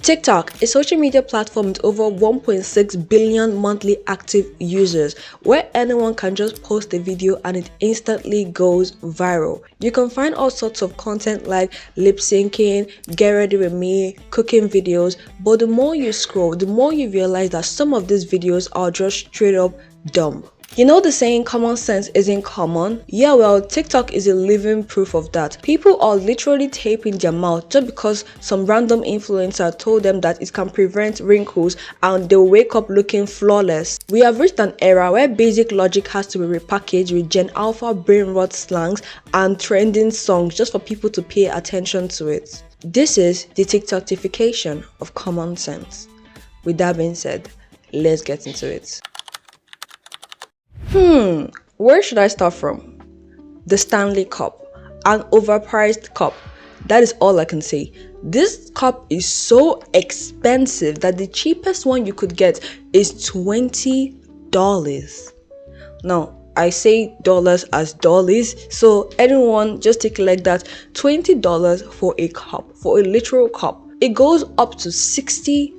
TikTok, a social media platform with over 1.6 billion monthly active users, where anyone can just post a video and it instantly goes viral. You can find all sorts of content like lip syncing, get ready with me, cooking videos, but the more you scroll, the more you realize that some of these videos are just straight up dumb. You know the saying common sense isn't common? Yeah, well, TikTok is a living proof of that. People are literally taping their mouth just because some random influencer told them that it can prevent wrinkles and they'll wake up looking flawless. We have reached an era where basic logic has to be repackaged with Gen Alpha brain rot slangs and trending songs just for people to pay attention to it. This is the TikTokification of common sense. With that being said, let's get into it. Where should I start from? The Stanley cup, an overpriced cup. That is all I can say. This cup is so expensive that the cheapest one you could get is $20. Now, I say dollars as dollies, so anyone just take it like that. $20 for a cup, for a literal cup. It goes up to $60.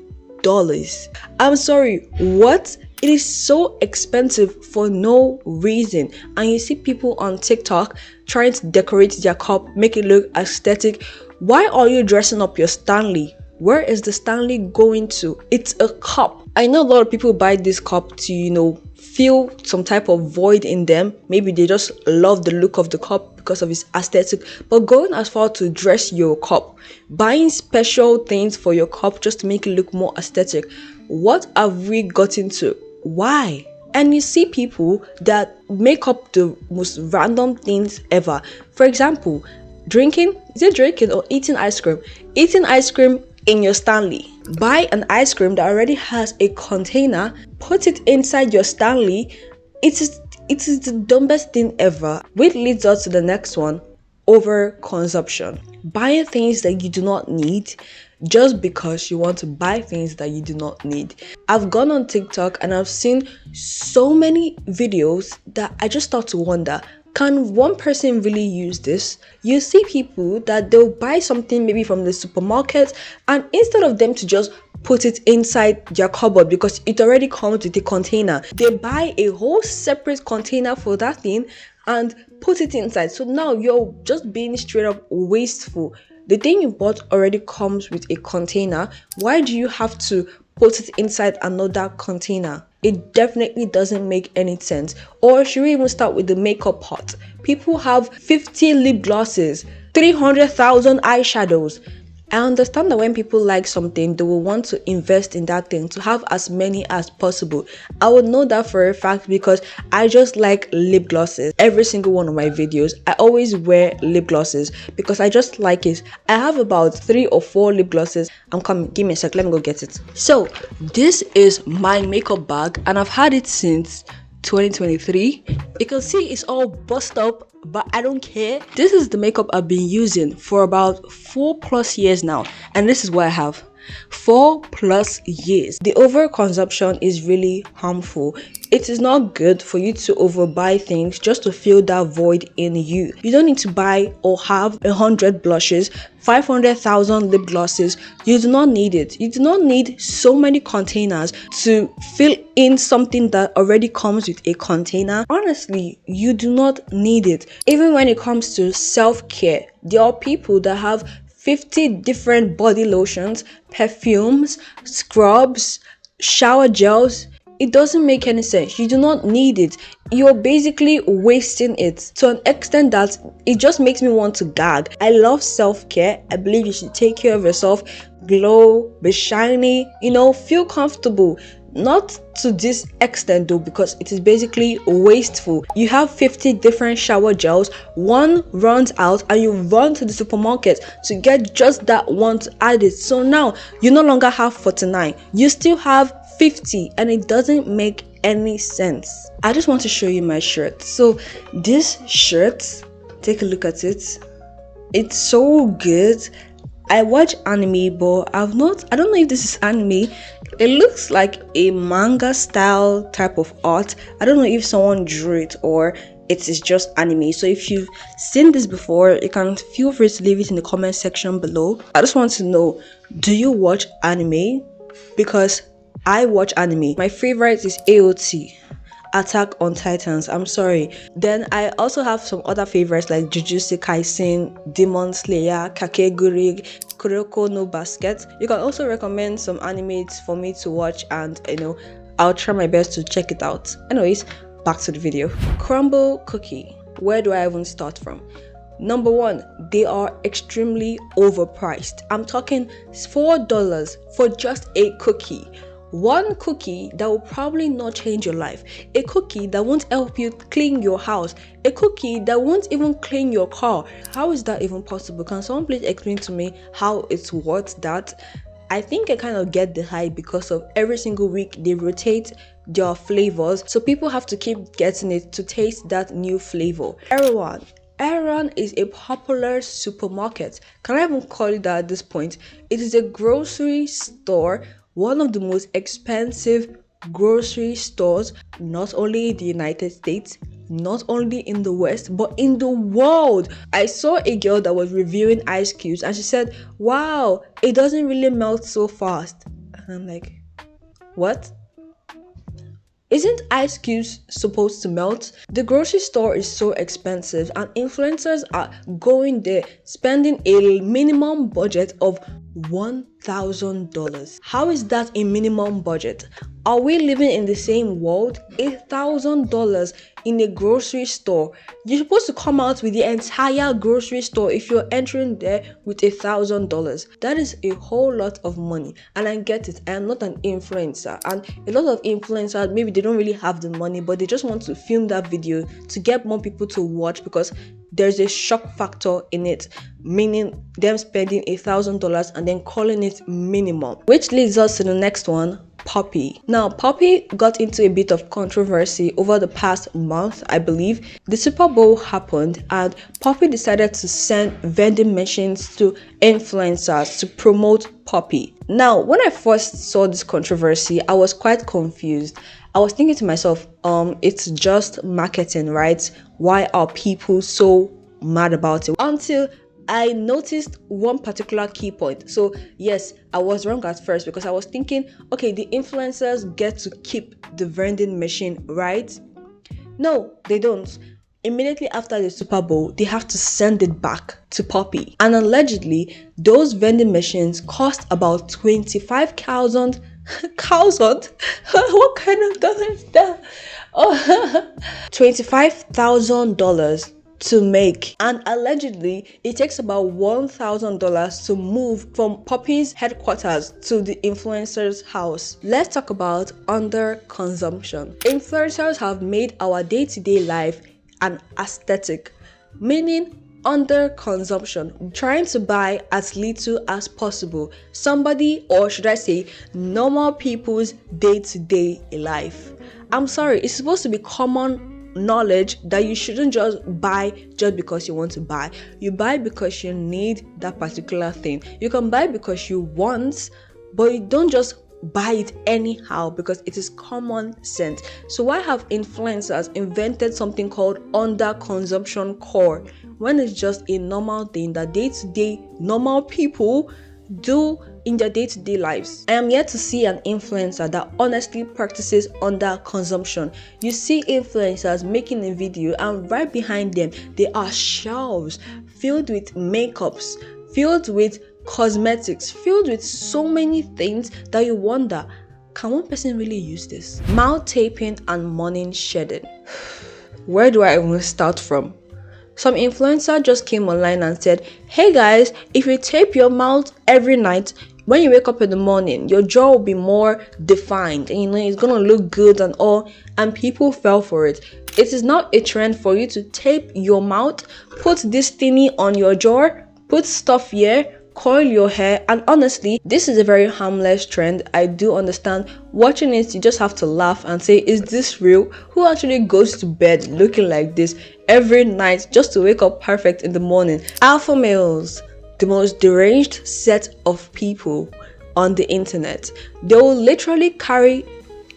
I'm sorry, what? It is so expensive for no reason, and you see people on TikTok trying to decorate their cup, make it look aesthetic. Why are you dressing up your Stanley? Where is the Stanley going to? It's a cup. I know a lot of people buy this cup to, feel some type of void in them. Maybe they just love the look of the cup because of its aesthetic, but going as far to dress your cup, buying special things for your cup just to make it look more aesthetic. What have we gotten to? Why? And you see people that make up the most random things ever. For example, drinking or eating ice cream? Eating ice cream in your Stanley. Buy an ice cream that already has a container, put it inside your Stanley. It is the dumbest thing ever. Which leads us to the next one, overconsumption. Buying things that you do not need just because you want to buy things that you do not need. I've gone on TikTok and I've seen so many videos that I just start to wonder, can one person really use this? You see people that they'll buy something maybe from the supermarket, and instead of them to just put it inside their cupboard because it already comes with a container, they buy a whole separate container for that thing and put it inside. So now you're just being straight up wasteful. The thing you bought already comes with a container. Why do you have to put it inside another container? It definitely doesn't make any sense. Or should we even start with the makeup part? People have 50 lip glosses, 300,000 eyeshadows. I understand that when people like something, they will want to invest in that thing to have as many as possible. I would know that for a fact because I just like lip glosses. Every single one of my videos, I always wear lip glosses because I just like it. I have about 3 or 4 lip glosses. I'm coming, give me a sec, let me go get it. So this is my makeup bag and I've had it since 2023. You can see it's all bust up, but I don't care. This is the makeup I've been using for about 4+ years now, and this is what I have. 4+ years. The overconsumption is really harmful. It is not good for you to overbuy things just to fill that void in you. You don't need to buy or have 100 blushes, 500,000 lip glosses. You do not need it. You do not need so many containers to fill in something that already comes with a container. Honestly, you do not need it. Even when it comes to self-care, there are people that have 50 different body lotions, perfumes, scrubs, shower gels. It doesn't make any sense. You do not need it. You're basically wasting it to an extent that it just makes me want to gag. I love self-care. I believe you should take care of yourself, glow, be shiny, feel comfortable. Not to this extent though, because it is basically wasteful. You have 50 different shower gels, one runs out and you run to the supermarket to get just that one to add it. So now you no longer have 49, you still have 50, and it doesn't make any sense. I just want to show you my shirt. So this shirt, take a look at it. It's so good. I watch anime, but I don't know if this is anime. It looks like a manga style type of art. I don't know if someone drew it or it is just anime. So if you've seen this before, you can feel free to leave it in the comment section below. I just want to know, do you watch anime? Because I watch anime. My favorite is AOT, Attack on Titans. I'm sorry. Then I also have some other favorites like Jujutsu Kaisen, Demon Slayer, Kakegurui, Kuroko no Basket. You can also recommend some animes for me to watch, and I'll try my best to check it out. Anyways, back to the video. Crumble cookie. Where do I even start from? Number one, they are extremely overpriced. I'm talking $4 for just a cookie. One cookie that will probably not change your life. A cookie that won't help you clean your house. A cookie that won't even clean your car. How is that even possible? Can someone please explain to me how it's worth that? I think I kind of get the hype because of every single week they rotate their flavors. So people have to keep getting it to taste that new flavor. Erewhon is a popular supermarket. Can I even call it that at this point? It is a grocery store, one of the most expensive grocery stores, not only in the United States, not only in the West, but in the world. I saw a girl that was reviewing ice cubes and she said, wow, it doesn't really melt so fast. And I'm like, what? Isn't ice cubes supposed to melt? The grocery store is so expensive and influencers are going there spending a minimum budget of $1,000. How is that a minimum budget? Are we living in the same world? $1,000 in a grocery store. You're supposed to come out with the entire grocery store if you're entering there with $1,000. That is a whole lot of money. And I get it. I am not an influencer. And a lot of influencers, maybe they don't really have the money, but they just want to film that video to get more people to watch because there's a shock factor in it, meaning them spending $1,000 and then calling it minimum. Which leads us to the next one, Poppi. Now, Poppi got into a bit of controversy over the past month, I believe. The Super Bowl happened and Poppi decided to send vending machines to influencers to promote Poppi. Now, when I first saw this controversy, I was quite confused. I was thinking to myself, it's just marketing, right? Why are people so mad about it? Until I noticed one particular key point. So yes, I was wrong at first because I was thinking, okay, the influencers get to keep the vending machine, right? No, they don't. Immediately after the Super Bowl, they have to send it back to Poppi. And allegedly, those vending machines cost about 25,000. What kind of dollar is that? Oh, $25,000 to make, and allegedly it takes about $1,000 to move from Poppi's headquarters to the influencer's house. Let's talk about underconsumption. Influencers have made our day-to-day life an aesthetic, meaning underconsumption, trying to buy as little as possible. Somebody, or should I say normal people's day-to-day life. I'm sorry, it's supposed to be common knowledge that you shouldn't just buy just because you want to buy. You buy because you need that particular thing. You can buy because you want, but you don't just buy it anyhow because it is common sense. So why have influencers invented something called underconsumption core when it's just a normal thing that day-to-day normal people do in their day-to-day lives? I am yet to see an influencer that honestly practices underconsumption. You see influencers making a video and right behind them there are shelves filled with makeups, filled with cosmetics, filled with so many things that you wonder, can one person really use this? Mouth taping and morning shedding. Where do I even start from? Some influencer just came online and said, hey guys, if you tape your mouth every night, when you wake up in the morning, your jaw will be more defined and it's gonna look good and all, and people fell for it. It is not a trend for you to tape your mouth, put this thingy on your jaw, put stuff here, coil your hair, and honestly, this is a very harmless trend. I do understand. Watching it, you just have to laugh and say, is this real? Who actually goes to bed looking like this every night just to wake up perfect in the morning? Alpha males, the most deranged set of people on the internet. They will literally carry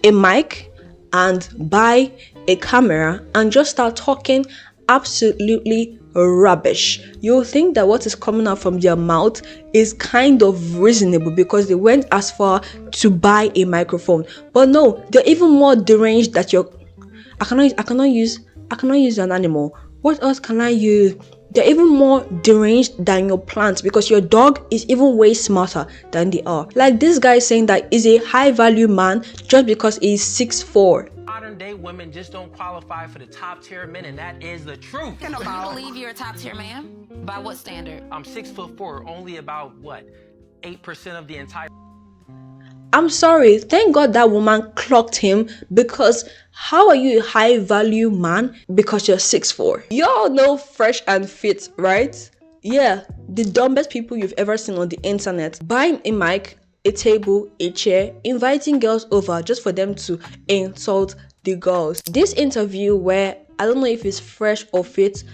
a mic and buy a camera and just start talking absolutely rubbish. You'll think that what is coming out from their mouth is kind of reasonable because they went as far to buy a microphone. But no, they're even more deranged that I cannot use an animal. What else can I use? They're even more deranged than your plants because your dog is even way smarter than they are. Like this guy saying that he's a high value man just because he's 6'4". Modern day women just don't qualify for the top tier men, and that is the truth. You believe you're a top tier man? By what standard? I'm 6'4", only about 8% of the entire. I'm sorry, thank God that woman clocked him, because how are you a high value man because you're 6'4"? Y'all know Fresh and Fit, right? Yeah, the dumbest people you've ever seen on the internet. Buying a mic, a table, a chair, inviting girls over just for them to insult the girls. This interview where, I don't know if it's Fresh or Fit,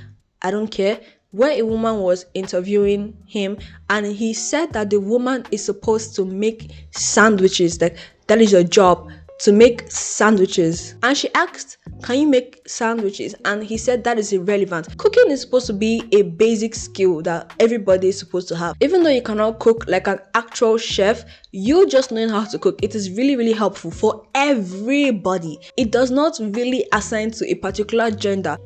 I don't care, where a woman was interviewing him and he said that the woman is supposed to make sandwiches, like that is your job, to make sandwiches. And she asked, can you make sandwiches? And he said that is irrelevant. Cooking is supposed to be a basic skill that everybody is supposed to have. Even though you cannot cook like an actual chef, you just knowing how to cook, it is really, really helpful for everybody. It does not really assign to a particular gender.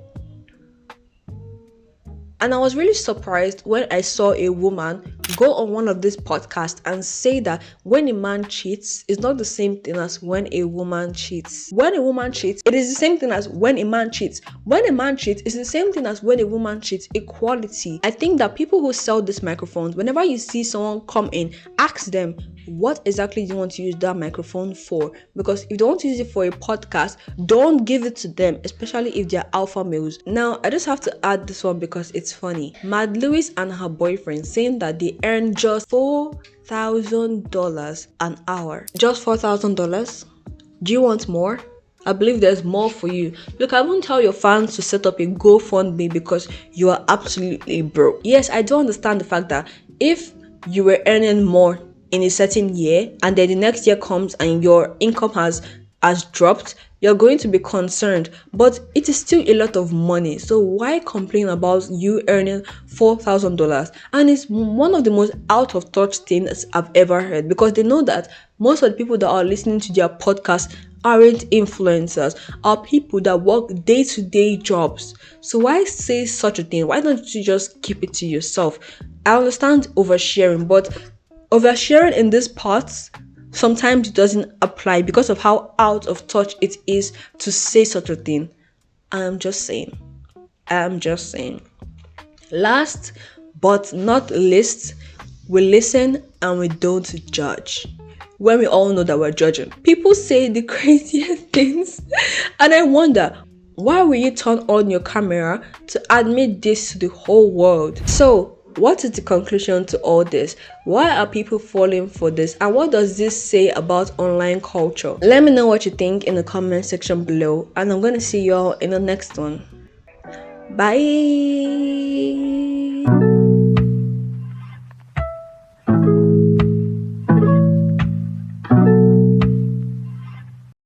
And I was really surprised when I saw a woman go on one of these podcasts and say that when a man cheats, it's not the same thing as when a woman cheats. When a woman cheats, it is the same thing as when a man cheats. When a man cheats, it's the same thing as when a woman cheats. Equality. I think that people who sell these microphones, whenever you see someone come in, ask them, what exactly do you want to use that microphone for? Because if they want to use it for a podcast, don't give it to them, especially if they're alpha males. Now, I just have to add this one because it's funny. Mad Lewis and her boyfriend saying that they earn just $4,000 an hour. Just $4,000? Do you want more? I believe there's more for you. Look, I won't tell your fans to set up a GoFundMe because you are absolutely broke. Yes, I do understand the fact that if you were earning more in a certain year and then the next year comes and your income has dropped, you're going to be concerned, but it is still a lot of money. So why complain about you earning $4,000? And it's one of the most out of touch things I've ever heard, because they know that most of the people that are listening to their podcast aren't influencers, are people that work day-to-day jobs. So why say such a thing? Why don't you just keep it to yourself? I understand oversharing, but oversharing in this parts sometimes it doesn't apply because of how out of touch it is to say such a thing. I'm just saying. Last but not least, we listen and we don't judge. When we all know that we're judging, people say the craziest things, and I wonder, why will you turn on your camera to admit this to the whole world? So what is the conclusion to all this? Why are people falling for this? And what does this say about online culture? Let me know what you think in the comment section below. And I'm going to see y'all in the next one. Bye.